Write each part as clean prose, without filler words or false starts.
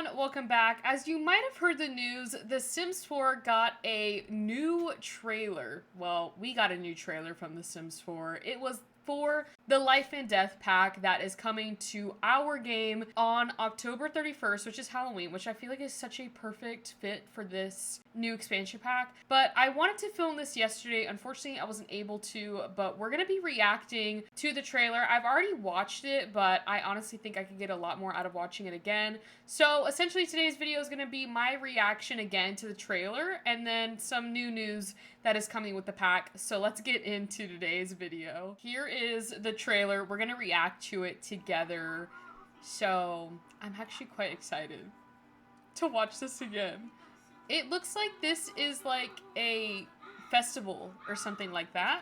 everyone, welcome back. As you might have heard the news, The Sims 4 got a new trailer. Well, we got a new trailer from The Sims 4. It was for the Life and Death pack that is coming to our game on October 31st, which is Halloween, which I feel like is such a perfect fit for this new expansion pack. But I wanted to film this yesterday. Unfortunately, I wasn't able to, but we're gonna be reacting to the trailer. I've already watched it, but I honestly think I could get a lot more out of watching it again. So essentially today's video is gonna be my reaction again to the trailer and then some new news that is coming with the pack. So let's get into today's video. Here is the trailer. We're gonna react to it together. So I'm actually quite excited to watch this again. It looks like this is like a festival or something like that.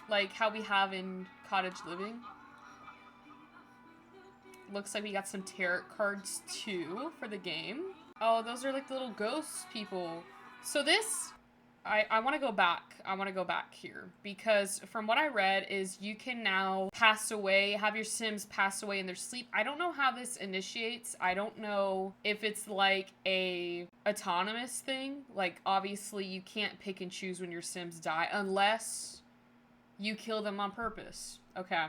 Like how we have in Cottage Living. Looks like we got some tarot cards too for the game. Oh, those are like little ghost people. So this, I want to go back. I want to go back here because from what I read is you can now pass away, have your Sims pass away in their sleep. I don't know how this initiates. I don't know if it's like a autonomous thing. Like obviously you can't pick and choose when your Sims die unless you kill them on purpose. Okay.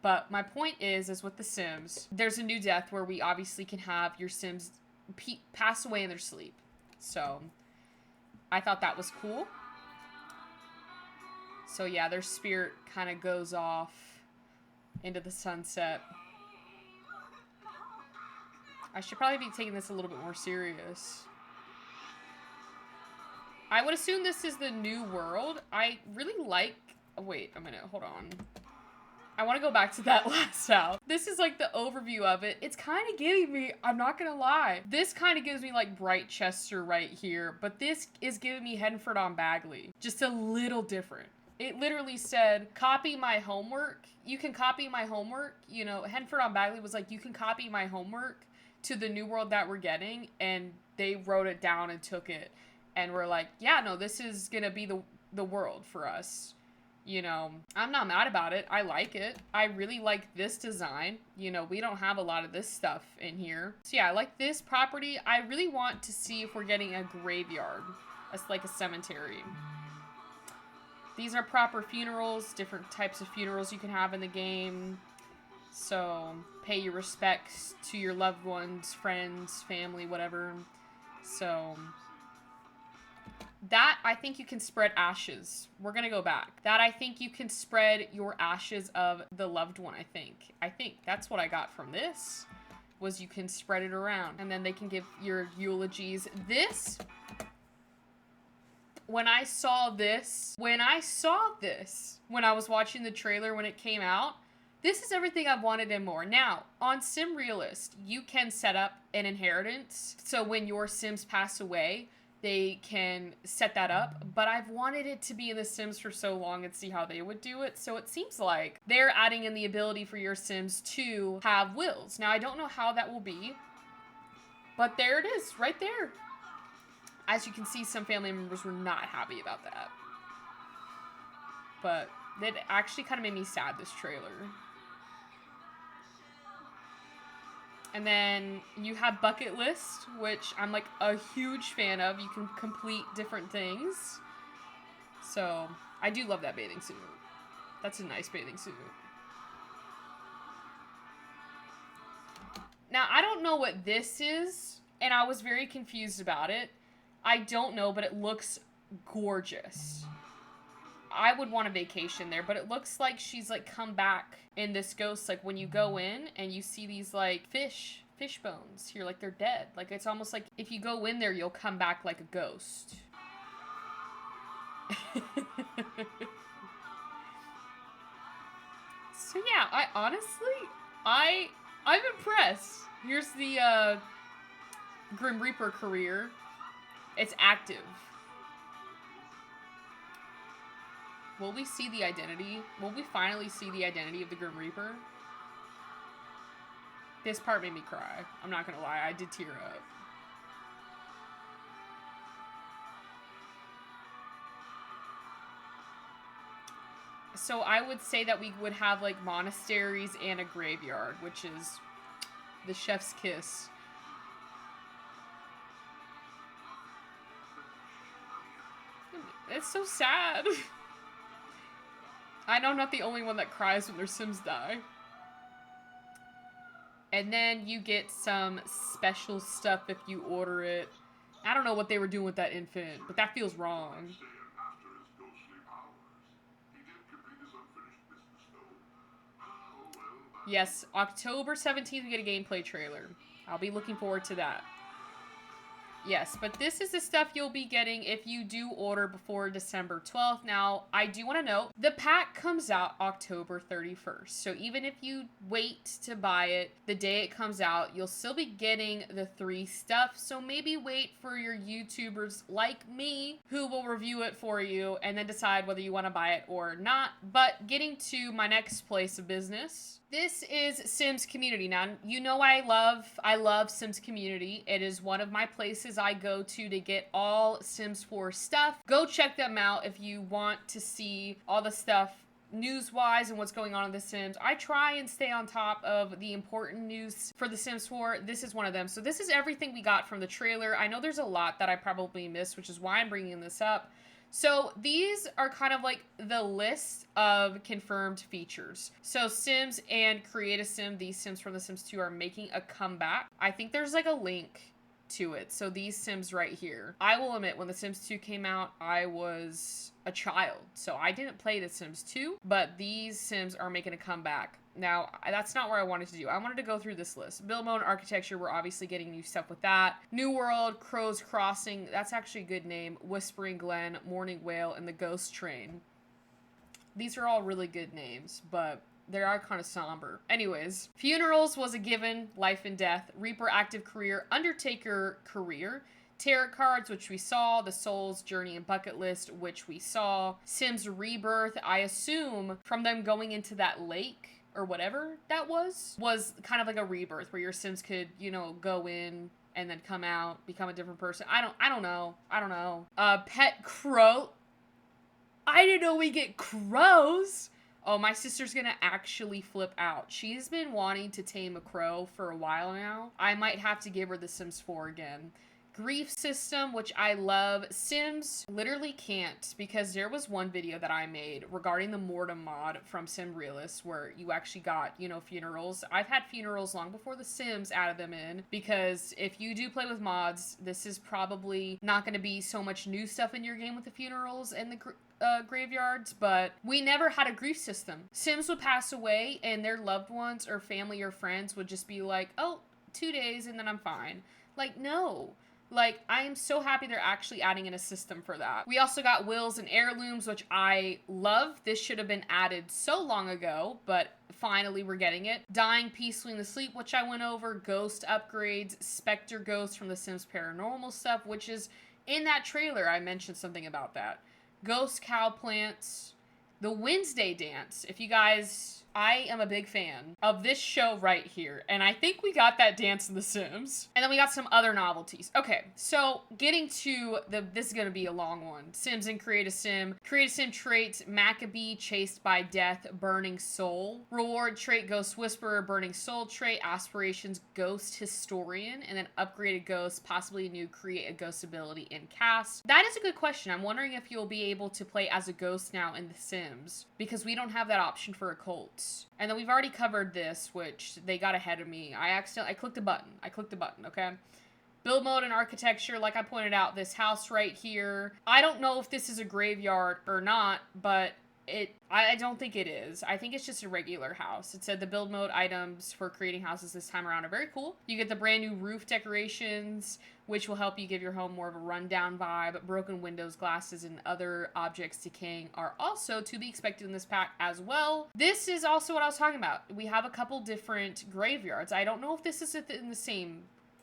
But my point is with the Sims, there's a new death where we obviously can have your Sims pass away in their sleep. So I thought that was cool. So yeah, their spirit kind of goes off into the sunset. I should probably be taking this a little bit more serious. I would assume this is the new world. I really like... Oh, wait a minute, hold on. I want to go back to that last house. This is like the overview of it. It's kind of giving me, I'm not gonna lie, this kind of gives me like Brightchester right here, but this is giving me Henford on Bagley. Just a little different. It literally said, copy my homework. You can copy my homework. You know, Henford on Bagley was like, you can copy my homework to the new world that we're getting, and they wrote it down and took it. And we're like, yeah, no, this is gonna be the world for us. You know, I'm not mad about it. I like it. I really like this design. You know, we don't have a lot of this stuff in here. So yeah, I like this property. I really want to see if we're getting a graveyard. It's like a cemetery. These are proper funerals, different types of funerals you can have in the game. So pay your respects to your loved ones, friends, family, whatever. So... that, I think you can spread ashes. We're gonna go back. That, I think you can spread your ashes of the loved one, I think. I think that's what I got from this, was you can spread it around. And then they can give your eulogies. This, when I saw this, when I was watching the trailer when it came out, this is everything I've wanted and more. Now, on Sim Realist, you can set up an inheritance. So when your Sims pass away, they can set that up, but I've wanted it to be in The Sims for so long and see how they would do it. So it seems like they're adding in the ability for your Sims to have wills. Now, I don't know how that will be, but there it is, right there. As you can see, some family members were not happy about that. But it actually kind of made me sad, this trailer. And then you have bucket list, which I'm like a huge fan of. You can complete different things. So I do love that bathing suit. That's a nice bathing suit. Now, I don't know what this is, and I was very confused about it. I don't know, but it looks gorgeous. I would want a vacation there, but it looks like she's like come back in this ghost. Like when you go in and you see these like fish bones here, like they're dead. Like it's almost like if you go in there, you'll come back like a ghost. So yeah, I honestly, I'm impressed. Here's the Grim Reaper career. It's active. Will we see the identity? Will we finally see the identity of the Grim Reaper? This part made me cry. I'm not gonna lie, I did tear up. So I would say that we would have like monasteries and a graveyard, which is the chef's kiss. It's so sad. I know I'm not the only one that cries when their Sims die. And then you get some special stuff if you order it. I don't know what they were doing with that infant, but that feels wrong. Yes, October 17th we get a gameplay trailer. I'll be looking forward to that. Yes, but this is the stuff you'll be getting if you do order before December 12th. Now, I do want to note, the pack comes out October 31st. So even if you wait to buy it the day it comes out, you'll still be getting the 3 stuff. So maybe wait for your YouTubers like me who will review it for you and then decide whether you want to buy it or not. But getting to my next place of business. This is Sims Community. Now, you know I love Sims Community. It is one of my places I go to get all Sims 4 stuff. Go check them out if you want to see all the stuff news-wise and what's going on in The Sims. I try and stay on top of the important news for The Sims 4. This is one of them. So this is everything we got from the trailer. I know there's a lot that I probably missed, which is why I'm bringing this up. So these are kind of like the list of confirmed features. So Sims and Create a Sim, these Sims from The Sims 2 are making a comeback. I think there's like a link to it. So these Sims right here. I will admit, when The Sims 2 came out, I was a child. So I didn't play The Sims 2, but these Sims are making a comeback. Now, that's not where I wanted to do. I wanted to go through this list. Build mode and architecture, we're obviously getting new stuff with that. New World, Crow's Crossing, that's actually a good name. Whispering Glen, Morning Whale, and the Ghost Train. These are all really good names, but they are kind of somber. Anyways, Funerals was a given, Life and Death, Reaper Active Career, Undertaker Career, Tarot Cards, which we saw, The Souls, Journey, and Bucket List, which we saw, Sims Rebirth, I assume from them going into that lake, or whatever that was kind of like a rebirth where your Sims could, you know, go in and then come out, become a different person. I don't know. Pet Crow. I didn't know we get crows. Oh, my sister's gonna actually flip out. She's been wanting to tame a crow for a while now. I might have to give her The Sims 4 again. Grief system, which I love. Sims literally can't, because there was one video that I made regarding the Mortem mod from Sim Realist where you actually got, you know, funerals. I've had funerals long before The Sims added them in, because if you do play with mods, this is probably not going to be so much new stuff in your game with the funerals and the graveyards, but we never had a grief system. Sims would pass away and their loved ones or family or friends would just be like, oh, 2 days and then I'm fine. Like, no. Like, I am so happy they're actually adding in a system for that. We also got wills and heirlooms, which I love. This should have been added so long ago, but finally we're getting it. Dying peacefully in the sleep, which I went over. Ghost upgrades, Spectre Ghosts from the Sims Paranormal stuff, which is in that trailer. I mentioned something about that. Ghost cow plants. The Wednesday dance. If you guys... I am a big fan of this show right here, and I think we got that dance in The Sims. And then we got some other novelties. Okay, so getting to this is gonna be a long one. Sims and Create a Sim. Create a Sim traits, Maccabee, Chased by Death, Burning Soul. Reward trait, Ghost Whisperer, Burning Soul trait. Aspirations, Ghost Historian, and then upgraded ghost, possibly a new Create a Ghost ability in cast. That is a good question. I'm wondering if you'll be able to play as a ghost now in The Sims, because we don't have that option for a cult. And then we've already covered this, which they got ahead of me. I clicked a button. Okay? Build mode and architecture, like I pointed out, this house right here. I don't know if this is a graveyard or not, but I don't think it is. I think it's just a regular house. It said the build mode items for creating houses this time around are very cool. You get the brand new roof decorations, which will help you give your home more of a rundown vibe. Broken windows, glasses, and other objects decaying are also to be expected in this pack as well. This is also what I was talking about. We have a couple different graveyards. I don't know if this is in the same,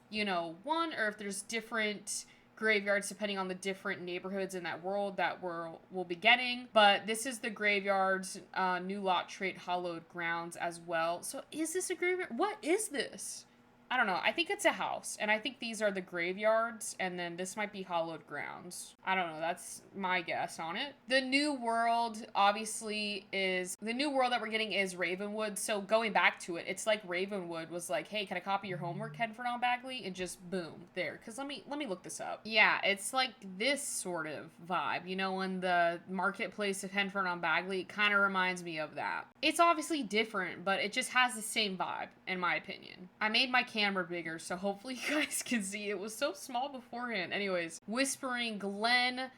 you know, one, or if there's different graveyards depending on the different neighborhoods in that world that we'll be getting. But this is the graveyards, new lot trait, Hallowed Grounds as well. So is this a graveyard? What is this? I don't know. I think it's a house, and I think these are the graveyards, and then this might be hallowed grounds. I don't know. That's my guess on it. The new world, obviously, is the new world that we're getting is Ravenwood. So going back to it, it's like Ravenwood was like, "Hey, can I copy your homework, Henford on Bagley?" And just boom, there. Because let me look this up. Yeah, it's like this sort of vibe. You know, in the marketplace of Henford on Bagley, it kind of reminds me of that. It's obviously different, but it just has the same vibe, in my opinion. I made my camera bigger, so hopefully you guys can see. It was so small beforehand. Anyways, Whispering Glen.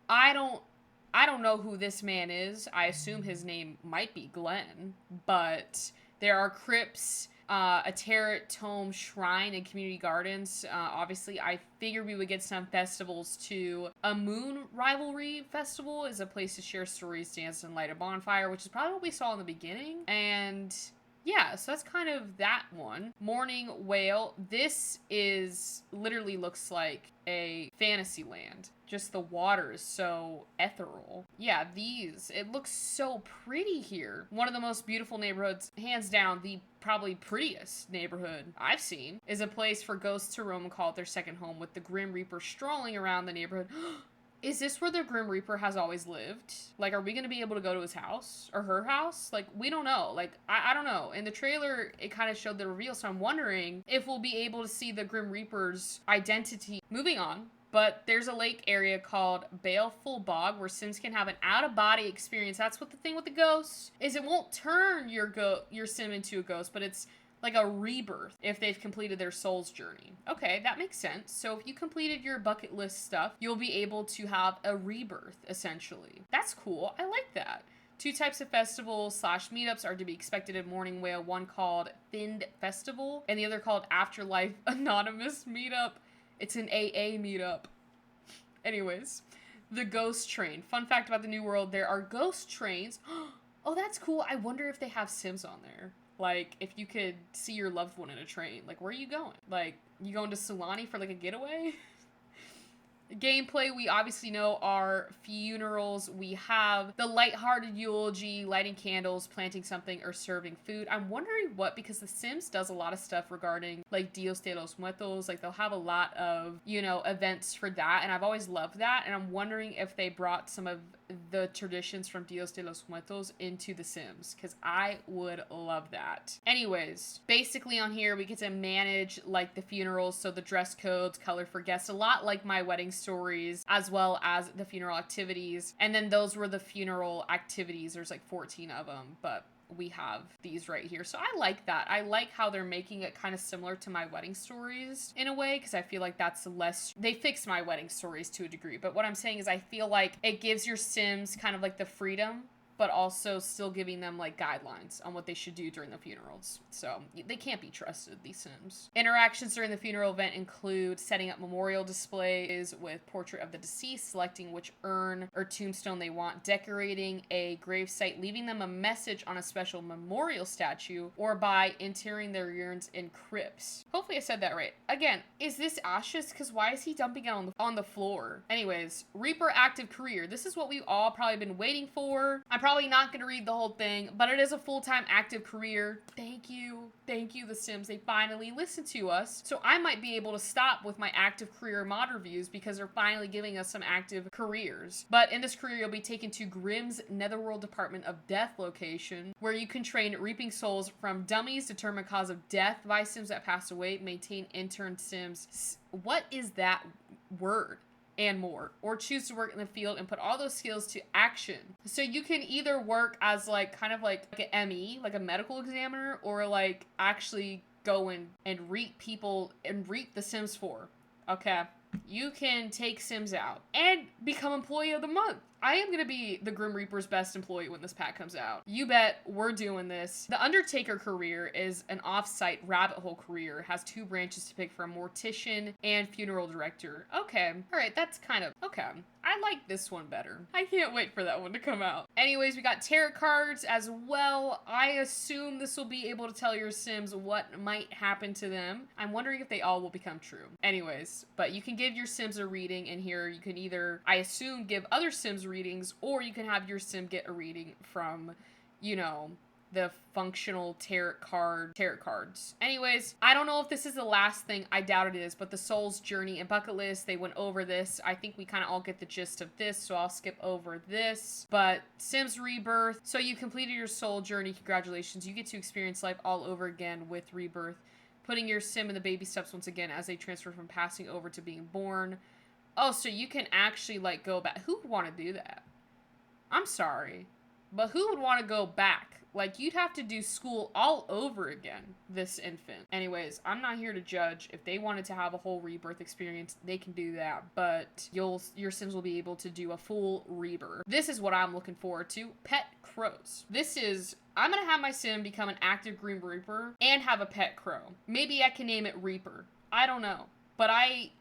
I don't know who this man is. I assume his name might be Glenn, but there are crypts, a tarot tome shrine and community gardens. Obviously, I figured we would get some festivals too. A moon rivalry festival is a place to share stories, dance, and light a bonfire, which is probably what we saw in the beginning. And yeah, so that's kind of that one. Morning Whale. This is literally looks like a fantasy land. Just the water is so ethereal. Yeah, these. It looks so pretty here. One of the most beautiful neighborhoods, hands down, the probably prettiest neighborhood I've seen, is a place for ghosts to roam and call it their second home, with the Grim Reaper strolling around the neighborhood. Is this where the Grim Reaper has always lived? Like, are we going to be able to go to his house? Or her house? Like, we don't know. Like, I don't know. In the trailer, it kind of showed the reveal, so I'm wondering if we'll be able to see the Grim Reaper's identity. Moving on. But there's a lake area called Baleful Bog where Sims can have an out-of-body experience. That's what the thing with the ghosts is. It won't turn your Sim into a ghost, but it's like a rebirth if they've completed their soul's journey. Okay, that makes sense. So if you completed your bucket list stuff, you'll be able to have a rebirth, essentially. That's cool. I like that. 2 types of festivals / meetups are to be expected in Morning Whale. One called Thinned Festival and the other called Afterlife Anonymous Meetup. It's an AA meetup. Anyways, the ghost train. Fun fact about the new world, there are ghost trains. Oh, that's cool. I wonder if they have Sims on there. Like, if you could see your loved one in a train. Like, where are you going? Like, you going to Sulani for, like, a getaway? Gameplay, we obviously know, are funerals. We have the lighthearted eulogy, lighting candles, planting something, or serving food. I'm wondering what, because The Sims does a lot of stuff regarding, like, Dios de los Muertos. Like, they'll have a lot of, you know, events for that, and I've always loved that, and I'm wondering if they brought some of the traditions from Dios de los Muertos into The Sims, because I would love that. Anyways, basically on here, we get to manage, like, the funerals, so the dress codes, color for guests, a lot like My Wedding Stories, as well as the funeral activities. And then those were the funeral activities. There's like 14 of them, but we have these right here. So I like that. I like how they're making it kind of similar to My Wedding Stories in a way, because I feel like that's less, they fixed My Wedding Stories to a degree, but what I'm saying is I feel like it gives your Sims kind of like the freedom, but also still giving them like guidelines on what they should do during the funerals. So they can't be trusted, these Sims. Interactions during the funeral event include setting up memorial displays with portrait of the deceased, selecting which urn or tombstone they want, decorating a gravesite, leaving them a message on a special memorial statue, or by interring their urns in crypts. Hopefully I said that right. Again, is this ashes? Because why is he dumping it on the floor? Anyways, Reaper active career. This is what we've all probably been waiting for. I'm probably not going to read the whole thing, but it is a full-time active career. Thank you, The Sims. They finally listened to us. So I might be able to stop with my active career mod reviews because they're finally giving us some active careers. But in this career, you'll be taken to Grimm's Netherworld Department of Death location, where you can train reaping souls from dummies, determine cause of death by Sims that passed away, maintain intern Sims. What is that word? And more, or choose to work in the field and put all those skills to action. So you can either work as like kind of like an ME, like a medical examiner, or like actually go and reap people and reap the Sims for. Okay. You can take Sims out and become employee of the month. I am going to be the Grim Reaper's best employee when this pack comes out. You bet we're doing this. The Undertaker career is an off-site rabbit hole career. It has 2 branches to pick from: mortician and funeral director. Okay. All right. That's kind of okay. I like this one better. I can't wait for that one to come out. Anyways, we got tarot cards as well. I assume this will be able to tell your Sims what might happen to them. I'm wondering if they all will become true. Anyways, but you can give your Sims a reading in here. You can either, I assume, give other Sims readings, or you can have your Sim get a reading from, you know, the functional tarot cards. Anyways, I don't know if this is the last thing. I doubt it is, but the soul's journey and bucket list, they went over this. I think we kind of all get the gist of this, so I'll skip over this. But Sims Rebirth. So you completed your soul journey. Congratulations. You get to experience life all over again with Rebirth, putting your sim in the baby steps once again as they transfer from passing over to being born. Oh, so you can actually, like, go back. Who would want to do that? I'm sorry, but who would want to go back? Like, you'd have to do school all over again, this infant. Anyways, I'm not here to judge. If they wanted to have a whole rebirth experience, they can do that. But your Sims will be able to do a full rebirth. This is what I'm looking forward to. Pet crows. I'm going to have my Sim become an active Green Reaper and have a pet crow. Maybe I can name it Reaper. I don't know. But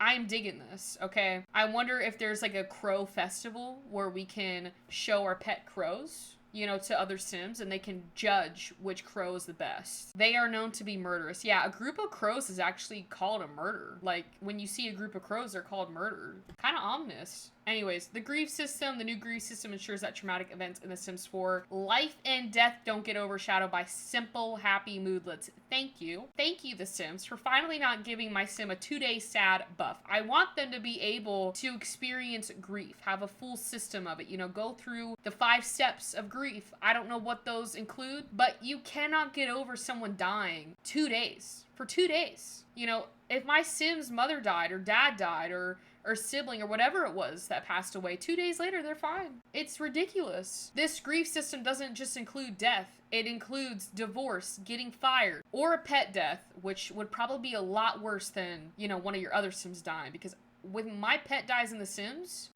I'm digging this, okay? I wonder if there's like a crow festival where we can show our pet crows, you know, to other Sims, and they can judge which crow is the best. They are known to be murderous. Yeah, a group of crows is actually called a murder. Like, when you see a group of crows, they're called murder. Kind of ominous. Anyways, the grief system. The new grief system ensures that traumatic events in The Sims 4 life and death don't get overshadowed by simple, happy moodlets. Thank you. Thank you, The Sims, for finally not giving my Sim a 2-day sad buff. I want them to be able to experience grief, have a full system of it, you know, go through the 5 steps of grief. I don't know what those include, but you cannot get over someone dying 2 days. For 2 days. You know, if my Sim's mother died or dad died or sibling or whatever it was that passed away, 2 days later, they're fine. It's ridiculous. This grief system doesn't just include death. It includes divorce, getting fired, or a pet death, which would probably be a lot worse than, you know, one of your other Sims dying. Because when my pet dies in The Sims,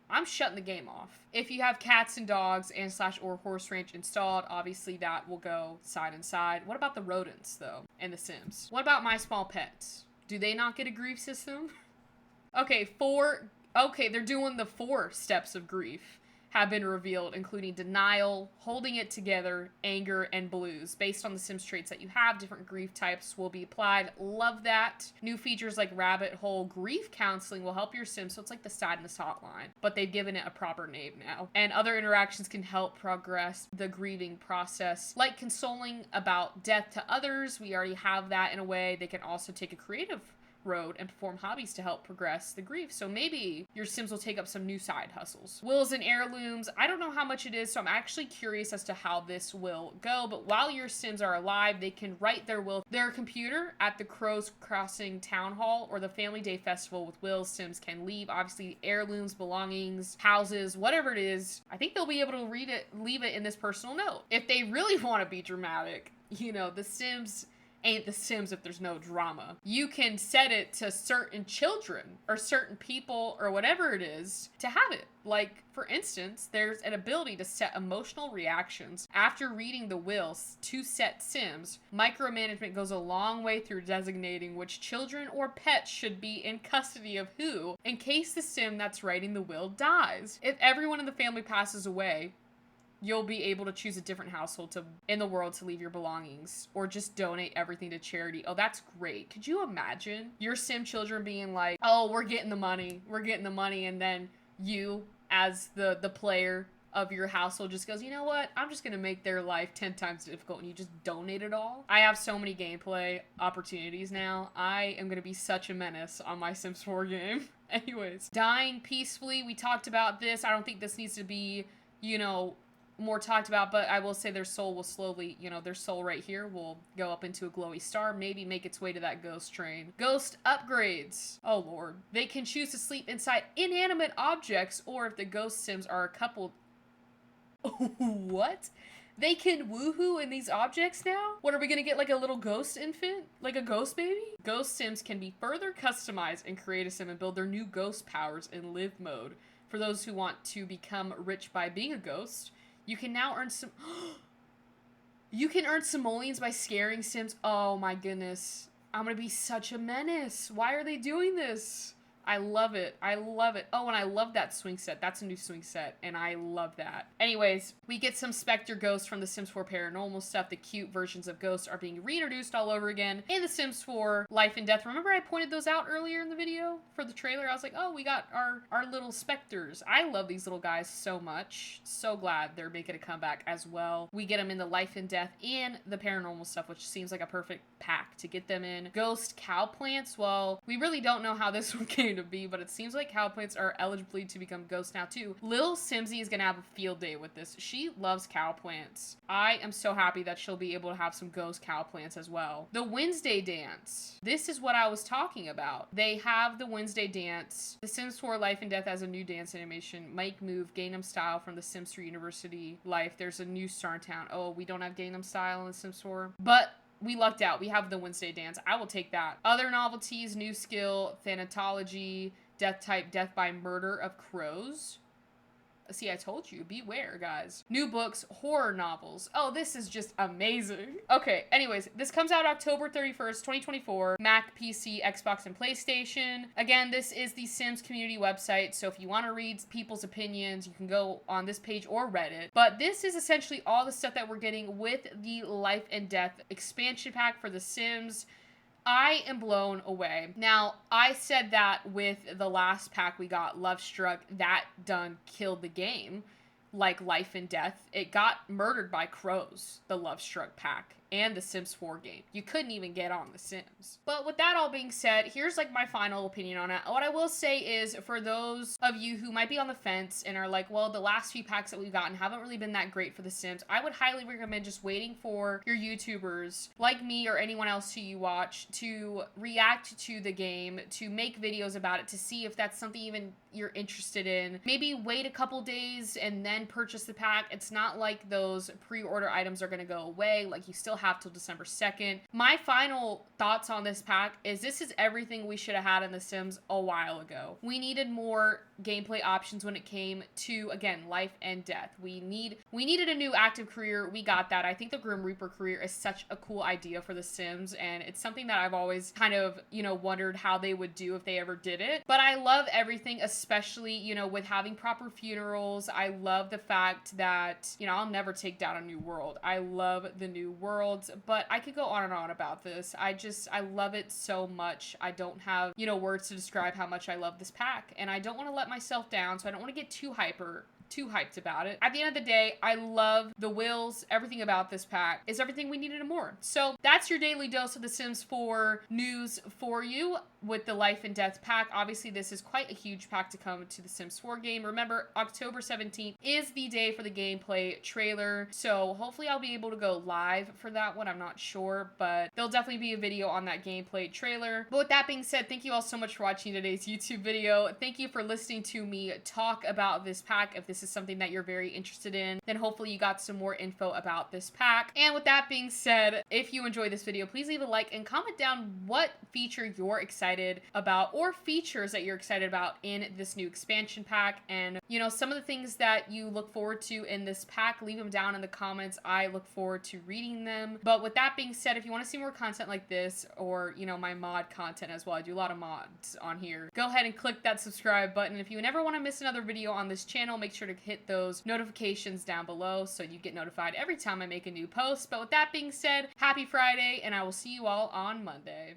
I'm shutting the game off. If you have cats and dogs and / or horse ranch installed, obviously that will go side and side. What about the rodents, though, in The Sims? What about my small pets? Do they not get a grief system? Okay, they're doing the 4 steps of grief have been revealed, including denial, holding it together, anger, and blues. Based on the Sims traits that you have, different grief types will be applied. Love that. New features like rabbit hole grief counseling will help your Sims, so it's like the sadness hotline, but they've given it a proper name now. And other interactions can help progress the grieving process, like consoling about death to others. We already have that in a way. They can also take a creative road and perform hobbies to help progress the grief. So maybe your Sims will take up some new side hustles. Wills and heirlooms. I don't know how much it is, so I'm actually curious as to how this will go. But while your Sims are alive, they can write their will. Their computer at the Crows Crossing Town Hall or the Family Day Festival with wills. Sims can leave. Obviously, heirlooms, belongings, houses, whatever it is. I think they'll be able to leave it in this personal note. If they really want to be dramatic, you know, the Sims ain't The Sims if there's no drama. You can set it to certain children or certain people or whatever it is to have it. Like, for instance, there's an ability to set emotional reactions after reading the wills to set Sims. Micromanagement goes a long way through designating which children or pets should be in custody of who in case the Sim that's writing the will dies. If everyone in the family passes away, you'll be able to choose a different household in the world to leave your belongings or just donate everything to charity. Oh, that's great. Could you imagine your Sim children being like, oh, we're getting the money. And then you, as the player of your household, just goes, you know what? I'm just going to make their life 10 times difficult, and you just donate it all. I have so many gameplay opportunities now. I am going to be such a menace on my Sims 4 game. Anyways, dying peacefully. We talked about this. I don't think this needs to be, you know, more talked about, but I will say their soul will slowly, you know, their soul right here will go up into a glowy star, maybe make its way to that ghost train. Ghost upgrades. Oh lord. They can choose to sleep inside inanimate objects, or if the ghost Sims are a couple. What? They can woohoo in these objects now? What, are we gonna get like a little ghost infant? Like a ghost baby? Ghost Sims can be further customized and create a Sim and build their new ghost powers in live mode. For those who want to become rich by being a ghost, you can now earn some. You can earn simoleons by scaring Sims. Oh my goodness. I'm gonna be such a menace. Why are they doing this? I love it. I love it. Oh, and I love that swing set. That's a new swing set, and I love that. Anyways, we get some Spectre ghosts from the Sims 4 paranormal stuff. The cute versions of ghosts are being reintroduced all over again in the Sims 4 Life and Death. Remember I pointed those out earlier in the video for the trailer? I was like, oh, we got our little Spectres. I love these little guys so much. So glad they're making a comeback as well. We get them in the Life and Death and the paranormal stuff, which seems like a perfect pack to get them in. Ghost cow plants. Well, we really don't know how this one came to be, but it seems like cow plants are eligible to become ghosts now too. Lil Simsy is gonna have a field day with this. She loves cow plants. I am so happy that she'll be able to have some ghost cow plants as well. The Wednesday dance. This is what I was talking about. They have the Wednesday dance. The Sims 4 Life and Death has a new dance animation. Mike Move, Gangnam Style from the Sims 3 University Life. There's a new Star in Town. Oh, we don't have Gangnam Style in the Sims 4. But we lucked out. We have the Wednesday dance. I will take that. Other novelties, new skill, thanatology, death type, death by murder of crows. See, I told you, beware, guys. New books, horror novels. Oh, this is just amazing. Okay, anyways, this comes out October 31st, 2024. Mac, PC, Xbox, and PlayStation. Again, this is the Sims community website, so if you want to read people's opinions, you can go on this page or Reddit. But this is essentially all the stuff that we're getting with the Life and Death expansion pack for The Sims. I am blown away. Now, I said that with the last pack we got, Love Struck, that done killed the game. Like Life and Death. It got murdered by crows, the Love Struck pack, and the Sims 4 game. You couldn't even get on The Sims. But with that all being said, here's like my final opinion on it. What I will say is, for those of you who might be on the fence and are like, well, the last few packs that we've gotten haven't really been that great for The Sims, I would highly recommend just waiting for your YouTubers, like me or anyone else who you watch, to react to the game, to make videos about it, to see if that's something even you're interested in. Maybe wait a couple days and then purchase the pack. It's not like those pre-order items are going to go away. Like, you still have till December 2nd. My final thoughts on this pack is this is everything we should have had in The Sims a while ago. We needed more gameplay options when it came to, again, Life and Death. We needed a new active career. We got that. I think the Grim Reaper career is such a cool idea for The Sims, and it's something that I've always kind of, wondered how they would do if they ever did it. But I love everything, especially, with having proper funerals. I love the fact that, I'll never take down a new world. I love the new worlds, but I could go on and on about this. I love it so much. I don't have, words to describe how much I love this pack, and I don't want to let myself down, so I don't want to get too hyped about it. At the end of the day, I love the wills. Everything about this pack is everything we needed and more. So that's your daily dose of The Sims 4 news for you with the Life and Death pack. Obviously, this is quite a huge pack to come to the Sims 4 game. Remember, October 17th is the day for the gameplay trailer, so hopefully I'll be able to go live for that one. I'm not sure, but there'll definitely be a video on that gameplay trailer. But with that being said, thank you all so much for watching today's YouTube video. Thank you for listening to me talk about this pack. If this is something that you're very interested in, then hopefully you got some more info about this pack. And with that being said, if you enjoyed this video, please leave a like and comment down what feature you're excited about, or features that you're excited about in this new expansion pack, and some of the things that you look forward to in this pack. Leave them down in the comments. I look forward to reading them. But with that being said, if you want to see more content like this, or my mod content as well, I do a lot of mods on here, go ahead and click that subscribe button. If you never want to miss another video on this channel, make sure to hit those notifications down below so you get notified every time I make a new post. But with that being said, happy Friday, and I will see you all on Monday.